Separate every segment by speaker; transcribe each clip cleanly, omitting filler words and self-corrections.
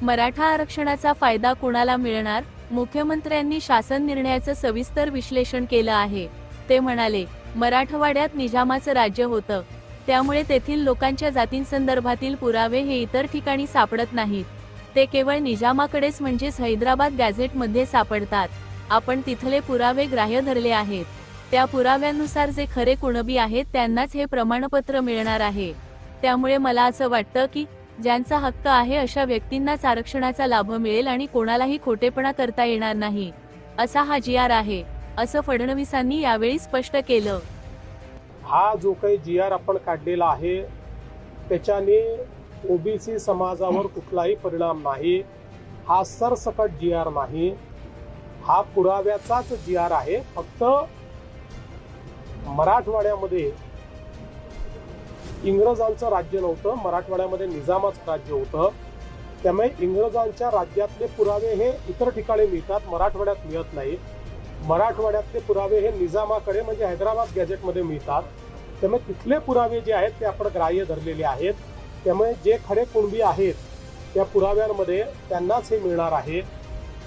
Speaker 1: मराठा आरक्षणाचा फायदा कोणाला मिळणार? मुख्यमंत्र्यांनी शासन निर्णयाचं सविस्तर विश्लेषण केलं आहे। ते म्हणाले, मराठवाड्यात निजामाचं राज्य होतं, त्यामुळे तेथील लोकांच्या जातींसंदर्भातील पुरावे हे इतर ठिकाणी सापडत नाहीत। ते केवळ निजामाकडेच म्हणजेच हैदराबाद गॅझेटमध्ये सापडतात। आपण तिथले पुरावे ग्राह्य धरले आहेत। त्या पुराव्यानुसार जे खरे कुणबी आहेत त्यांनाच हे प्रमाणपत्र मिळणार आहे। त्यामुळे मला असं वाटतं की ज्यांचा हक्क आहे अशा व्यक्तींनाच आरक्षणाचा लाभ मिळेल आणि कोणालाही खोटेपणा करता येणार नाही, असा हा GR आहे, असं फडणवीसांनी यावेळी स्पष्ट केलं।
Speaker 2: हा जो काही GR आपण काढलेला आहे त्याच्याने ओबीसी समाजावर कुठलाही परिणाम नाही। हा सरसकट GR नाही, हा पुराव्याचाच GR आहे। फक्त मराठवाड्यामध्ये इंग्रजांचं राज्य नव्हतं, मराठवाड्यामध्ये निजामाचं राज्य होतं। त्यामुळे इंग्रजांच्या राज्यातले पुरावे हे इतर ठिकाणी मिळतात, मराठवाड्यात मिळत नाही। मराठवाड्यातले पुरावे हे निजामाकडे म्हणजे हैदराबाद गॅझेटमध्ये मिळतात। त्यामुळे तिथले पुरावे जे आहेत ते आपण ग्राह्य धरलेले आहेत। त्यामुळे जे खरे कुणबी आहेत त्या पुराव्यांमध्ये त्यांनाच हे मिळणार आहे।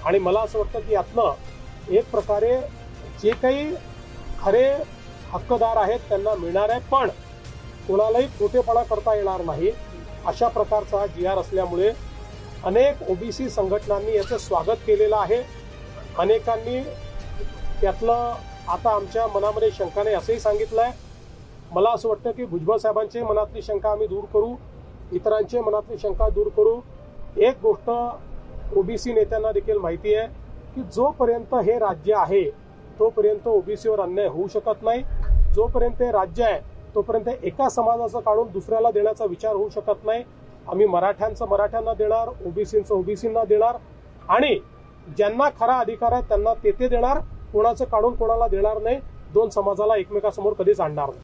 Speaker 2: आणि मला असं वाटतं की यातनं एक प्रकारे जे काही खरे हक्कदार आहेत त्यांना मिळणार आहे, पण कोणालाही खोटेपणा करता येणार नाही, अशा प्रकारचा GR असल्यामुळे अनेक ओबीसी संघटनांनी याचं स्वागत केलेलं आहे। अनेकांनी त्यातलं आता आमच्या मनामध्ये शंका नाही असंही सांगितलंय। मला असं वाटतं की भुजबळ साहेबांची मनातली शंका आम्ही दूर करू, इतरांची मनातली शंका दूर करू। एक गोष्ट ओबीसी नेत्यांना देखील माहिती आहे की जोपर्यंत हे राज्य आहे तोपर्यंत ओबीसीवर अन्याय होऊ शकत नाही। जोपर्यंत हे राज्य आहे तोपर्यंत एका समाजाचं काढून दुसऱ्याला देण्याचा विचार होऊ शकत नाही। आम्ही मराठ्यांचं मराठ्यांना देणार, ओबीसींचं ओबीसींना देणार आणि ज्यांना खरा अधिकार आहे त्यांना ते देणार, कोणाचं काढून कोणाला देणार नाही। दोन समाजाला एकमेकांसमोर कधीच आणणार नाही।